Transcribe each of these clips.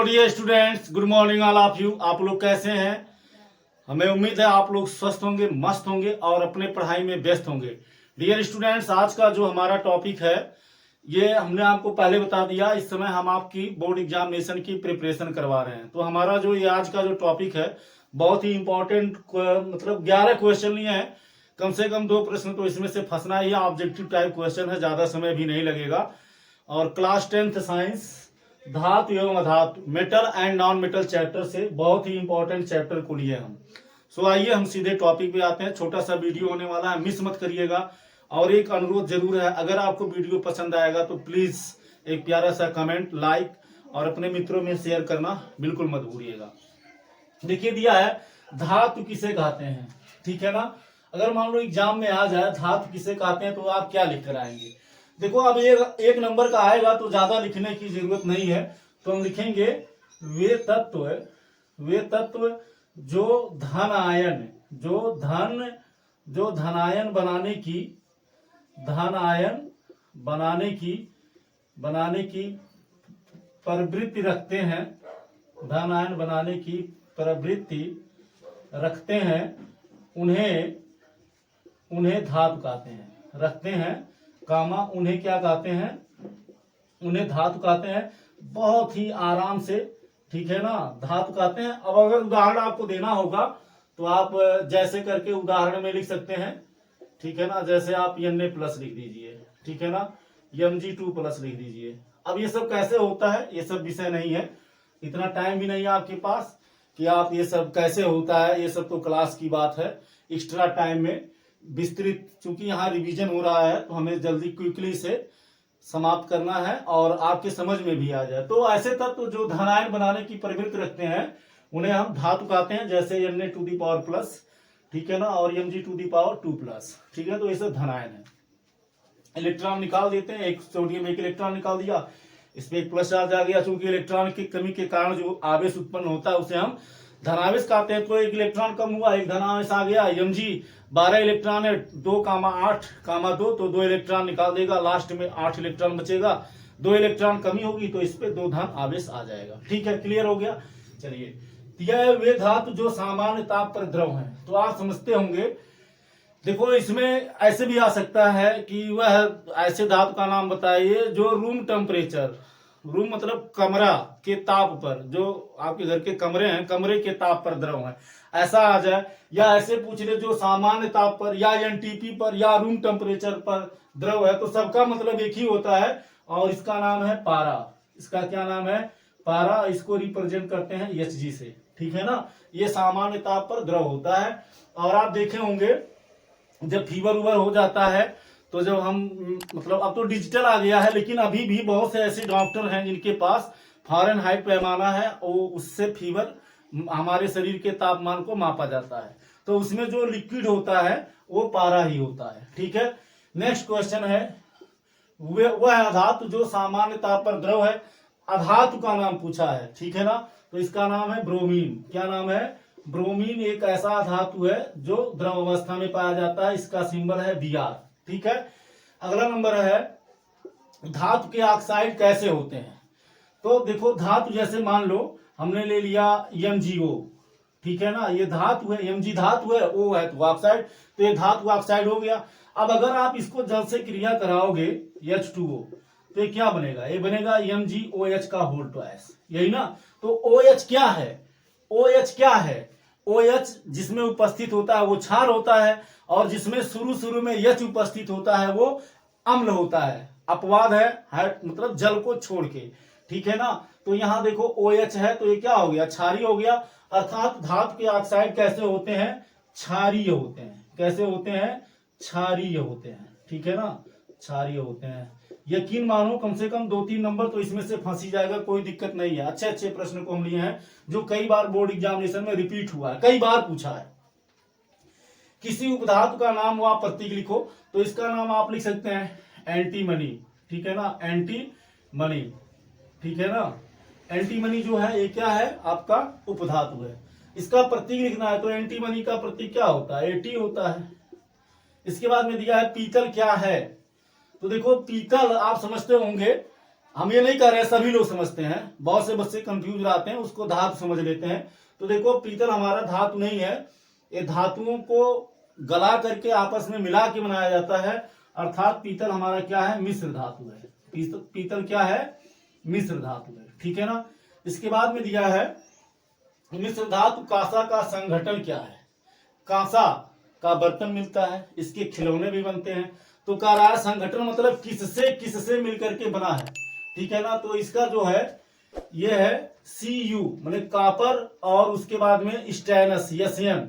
Hello dear students, good morning all of you. आप लोग कैसे हैं? हमें उम्मीद है आप लोग स्वस्थ होंगे, मस्त होंगे और अपने पढ़ाई में व्यस्त होंगे। डियर स्टूडेंट्स, आज का जो हमारा टॉपिक है ये हमने आपको पहले बता दिया। इस समय हम आपकी बोर्ड एग्जामिनेशन की प्रिपरेशन करवा रहे हैं। तो हमारा जो ये आज का जो टॉपिक है बहुत ही इंपॉर्टेंट, मतलब 11 क्वेश्चन लिए हैं, कम से कम 2 प्रश्न तो इसमें से फंसना ही है। ऑब्जेक्टिव टाइप क्वेश्चन है, ज्यादा समय भी नहीं लगेगा। और क्लास 10th साइंस धातु एवं अधातु, metal and non metal chapter से बहुत ही इंपॉर्टेंट चैप्टर को लिए हम। सो आइए हम सीधे टॉपिक पे आते हैं। छोटा सा वीडियो होने वाला है, मिस मत करिएगा। और एक अनुरोध जरूर है, अगर आपको वीडियो पसंद आएगा तो प्लीज एक प्यारा सा कमेंट, लाइक और अपने मित्रों में शेयर करना बिल्कुल मत भूलिएगा। देखिए दिया है धातु किसे कहते हैं, ठीक है ना। अगर मान लो एग्जाम में आ जाए धातु किसे कहते हैं तो आप क्या लिख कर आएंगे? देखो अब एक नंबर का आएगा तो ज्यादा लिखने की जरूरत नहीं है। तो हम लिखेंगे वे तत्व जो धनायन बनाने की प्रवृत्ति रखते हैं, धनायन बनाने की प्रवृत्ति रखते हैं, उन्हें धातु कहते हैं। रखते हैं कामा, उन्हें क्या कहते हैं? उन्हें धातु कहते हैं। बहुत ही आराम से, ठीक है ना, धातु कहते हैं। अब अगर उदाहरण आपको देना होगा तो आप जैसे करके उदाहरण में लिख सकते हैं, ठीक है ना। जैसे आप Na+ लिख दीजिए, ठीक है ना, Mg2+ लिख दीजिए। अब ये सब कैसे होता है ये सब विषय नहीं है, इतना टाइम भी नहीं है आपके पास कि आप ये सब कैसे होता है, ये सब तो क्लास की बात है। एक्स्ट्रा टाइम में विस्तृत, चूंकि यहाँ रिवीजन हो रहा है तो हमें जल्दी क्विकली से समाप्त करना है और आपके समझ में भी आ जाए। तो ऐसे तत्व जो धनायन बनाने की प्रवृत्ति रखते हैं उन्हें हम धातु कहते हैं। जैसे Na+, ठीक है ना, और Mg2+, ठीक है। तो ये सब धनायन है। इलेक्ट्रॉन निकाल देते हैं, एक सोडियम एक इलेक्ट्रॉन निकाल दिया, इस पे एक प्लस चार्ज आ गया। चूंकि इलेक्ट्रॉन की कमी के कारण जो आवेश उत्पन्न होता है उसे हम धनावेश कहते हैं। तो एक इलेक्ट्रॉन कम हुआ, एक धनावेश आ गया। Mg 12 इलेक्ट्रॉन है, 2,8,2 तो 2 इलेक्ट्रॉन निकाल देगा, लास्ट में 8 इलेक्ट्रॉन बचेगा। 2 इलेक्ट्रॉन कमी होगी तो इस पे 2 धन आवेश आ जाएगा। ठीक है, क्लियर हो गया। चलिए, यह वे धातु जो सामान्य ताप पर द्रव हैं। तो आप समझते होंगे, देखो इसमें ऐसे भी आ सकता है कि वह ऐसे धातु का नाम बताइए जो रूम टेम्परेचर, रूम मतलब कमरा के ताप पर, जो आपके घर के कमरे हैं, कमरे के ताप पर द्रव है, ऐसा आ जाए। या ऐसे पूछ ले जो सामान्य ताप पर या एनटीपी पर या रूम टेम्परेचर पर द्रव है। तो सबका मतलब एक ही होता है और इसका नाम है पारा। इसका क्या नाम है? पारा। इसको रिप्रेजेंट करते हैं Hg से, ठीक है ना। ये सामान्य ताप पर द्रव होता है। और आप देखे होंगे जब फीवर उवर हो जाता है तो जब हम, मतलब अब तो डिजिटल आ गया है, लेकिन अभी भी बहुत से ऐसे डॉक्टर हैं जिनके पास फ़ारेनहाइट पैमाना है, वो उससे फीवर, हमारे शरीर के तापमान को मापा जाता है। तो उसमें जो लिक्विड होता है वो पारा ही होता है, ठीक है। नेक्स्ट क्वेश्चन है, वह अधातु जो सामान्य ताप पर द्रव है। अधातु का नाम पूछा है, ठीक है ना। तो इसका नाम है ब्रोमीन। क्या नाम है? ब्रोमीन एक ऐसा धातु है जो द्रव अवस्था में पाया जाता है। इसका सिंबल है Br, ठीक है। अगला नंबर है, धातु के ऑक्साइड कैसे होते हैं? तो देखो धातु, जैसे मान लो हमने ले लिया MgO, ठीक है ना, ये धातु है, Mg धातु है, O है तो ऑक्साइड, तो ये धातु ऑक्साइड हो गया। अब अगर आप इसको जल से क्रिया कराओगे H2O तो ये क्या बनेगा? ये बनेगा MgOH का होल ट्वाइस, यही ना। तो OH क्या है? OH क्या है? OH जिसमें उपस्थित होता है वो क्षार होता है, और जिसमें शुरू में H उपस्थित होता है वो अम्ल होता है। अपवाद है मतलब जल को छोड़ के, ठीक है ना। तो यहाँ देखो OH है तो ये क्या हो गया? क्षारीय हो गया। अर्थात धातु के ऑक्साइड कैसे होते हैं? क्षारीय होते हैं। कैसे होते हैं? क्षारीय होते हैं, ठीक है ना, क्षारीय होते हैं। यकीन मानो कम से कम 2-3 नंबर तो इसमें से फंस ही जाएगा, कोई दिक्कत नहीं है। अच्छे अच्छे प्रश्न को हम लिए हैं जो कई बार बोर्ड एग्जामिनेशन में रिपीट हुआ है, कई बार पूछा है। किसी उपधातु का नाम व प्रतीक लिखो। तो इसका नाम आप लिख सकते हैं एंटीमनी, ठीक है ना, एंटीमनी, ठीक है ना। एंटीमनी जो है ये क्या है? आपका उपधातु है। इसका प्रतीक लिखना है तो एंटीमनी का प्रतीक क्या होता है? At होता है। इसके बाद में दिया है पीतल क्या है। तो देखो पीतल आप समझते होंगे हम ये नहीं कह रहे, सभी लोग समझते हैं, बहुत से बच्चे कंफ्यूज रहते हैं, उसको धातु समझ लेते हैं। तो देखो पीतल हमारा धातु नहीं है, ये धातुओं को गला करके आपस में मिला के बनाया जाता है, अर्थात पीतल हमारा क्या है, मिश्र धातु है। पीतल क्या है, मिश्र धातु है, ठीक है ना। इसके बाद में दिया है मिश्र धातु कांसा का संघटन क्या है। कांसा का बर्तन मिलता है, इसके खिलौने भी बनते हैं। तो कह रहा है संघटन मतलब किससे किससे मिलकर के बना है, ठीक है ना। तो इसका जो है ये है Cu मतलब कॉपर और उसके बाद में स्टेनस यसियन,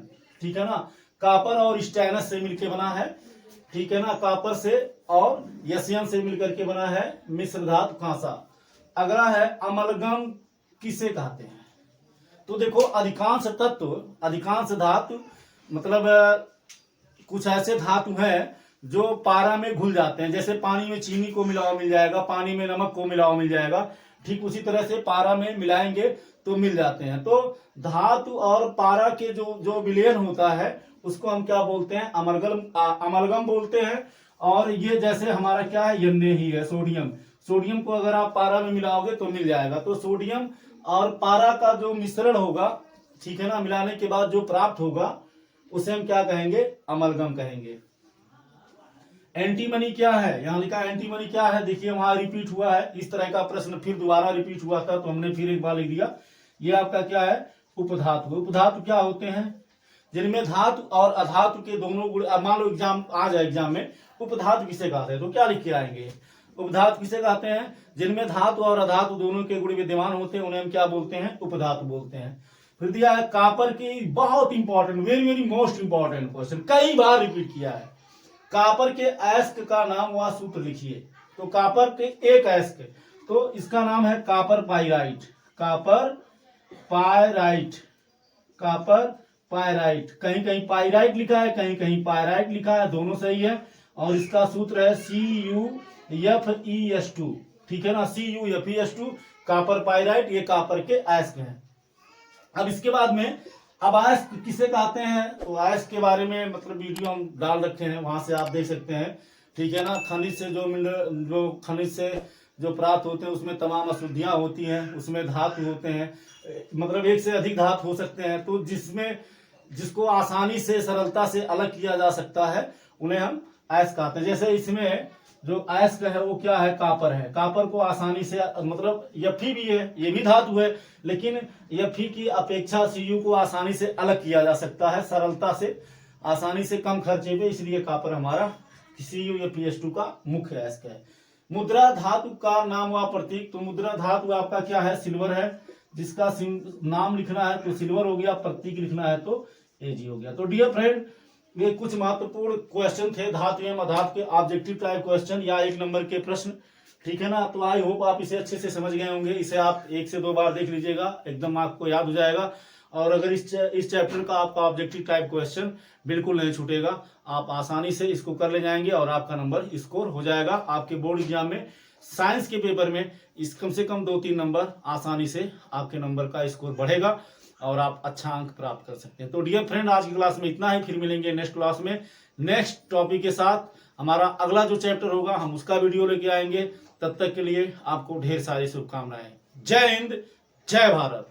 ठीक है ना। कॉपर और स्टेनस से मिलकर बना है, ठीक है ना। कॉपर से और यसियन से मिलकर के बना है मिश्र धातु कांसा। अगला है अमलगम किसे कहते हैं। तो देखो अधिकांश तत्व, अधिकांश धातु मतलब कुछ ऐसे धातु हैं जो पारा में घुल जाते हैं। जैसे पानी में चीनी को मिलाओ मिल जाएगा, पानी में नमक को मिलाओ मिल जाएगा, ठीक उसी तरह से पारा में मिलाएंगे तो मिल जाते हैं। तो धातु और पारा के जो विलयन होता है उसको हम क्या बोलते हैं, अमलगम बोलते हैं। और ये जैसे हमारा क्या है, यन्ने ही है सोडियम। सोडियम को अगर आप पारा में मिलाओगे तो मिल जाएगा। तो सोडियम और पारा का जो मिश्रण होगा, ठीक है ना, मिलाने के बाद जो प्राप्त होगा उसे हम क्या कहेंगे, अमलगम कहेंगे। एंटीमनी क्या है, यहाँ लिखा है एंटीमनी क्या है। देखिए वहां रिपीट हुआ है, इस तरह का प्रश्न फिर दोबारा रिपीट हुआ था तो हमने फिर एक बार लिख दिया। ये आपका क्या है, उपधातु। उपधातु क्या होते हैं, जिनमें धातु और अधातु के दोनों गुण। मान लो एग्जाम आ जाए, एग्जाम में उपधातु किसे कहते हैं तो क्या लिख के आएंगे, उपधातु किसे कहते हैं, जिनमें धातु और अधातु दोनों के गुण विद्यमान होते हैं उन्हें हम क्या बोलते हैं, उपधातु बोलते हैं। फिर दिया है कॉपर की, बहुत important, very very most important question, कई बार रिपीट किया है। कॉपर के अयस्क का नाम व सूत्र लिखिए। तो कॉपर के एक अयस्क, तो इसका नाम है copper pyrite. Copper pyrite, copper pyrite. कहीं कहीं पाइराइट लिखा है, कहीं कहीं पाइराइट लिखा है, दोनों सही है। और इसका सूत्र है CuFeS2, ठीक है ना, CuFeS2, कॉपर पाइराइट, ये कॉपर के अयस्क हैं। अब इसके बाद में अब अयस्क किसे कहते हैं, तो अयस्क के बारे में मतलब वीडियो हम डाल रखे हैं, वहां से आप देख सकते हैं, ठीक है ना। खनिज से जो मिनरल, जो खनिज से जो प्राप्त होते हैं उसमें तमाम अशुद्धियां होती हैं, उसमें धातु होते हैं, मतलब एक से अधिक धातु हो सकते हैं। तो जिसको आसानी से सरलता से अलग किया जा सकता है उन्हें हम अयस्क कहते हैं। जैसे इसमें जो अयस्क है वो क्या है, कॉपर है। कॉपर को आसानी से मतलब Fe भी है, ये भी धातु है, लेकिन Fe की अपेक्षा Cu को आसानी से अलग किया जा सकता है, सरलता से, आसानी से, कम खर्चे पे, इसलिए कॉपर हमारा CuFeS2 का मुख्य अयस्क है। मुद्रा धातु का नाम व प्रतीक। तो मुद्रा धातु आपका क्या है, सिल्वर है, जिसका नाम लिखना है तो सिल्वर हो गया, प्रतीक लिखना है तो Ag हो गया। तो डियर फ्रेंड, ये कुछ महत्वपूर्ण क्वेश्चन थे धातु एवं अधातु के, ऑब्जेक्टिव टाइप क्वेश्चन या 1 नंबर के प्रश्न, ठीक है ना। तो आई होप आप इसे अच्छे से समझ गए होंगे। इसे आप 1 से 2 बार देख लीजिएगा, एकदम आपको याद हो जाएगा। और अगर इस चैप्टर का आपका ऑब्जेक्टिव टाइप क्वेश्चन बिल्कुल नहीं छूटेगा, आप आसानी से इसको कर ले जाएंगे और आपका नंबर स्कोर हो जाएगा। आपके बोर्ड एग्जाम में साइंस के पेपर में इस कम से कम 2-3 नंबर आसानी से आपके नंबर का स्कोर बढ़ेगा और आप अच्छा अंक प्राप्त कर सकते हैं। तो डियर फ्रेंड, आज की क्लास में इतना ही, फिर मिलेंगे नेक्स्ट क्लास में नेक्स्ट टॉपिक के साथ। हमारा अगला जो चैप्टर होगा हम उसका वीडियो लेके आएंगे। तब तक के लिए आपको ढेर सारी शुभकामनाएं। जय हिंद, जय भारत।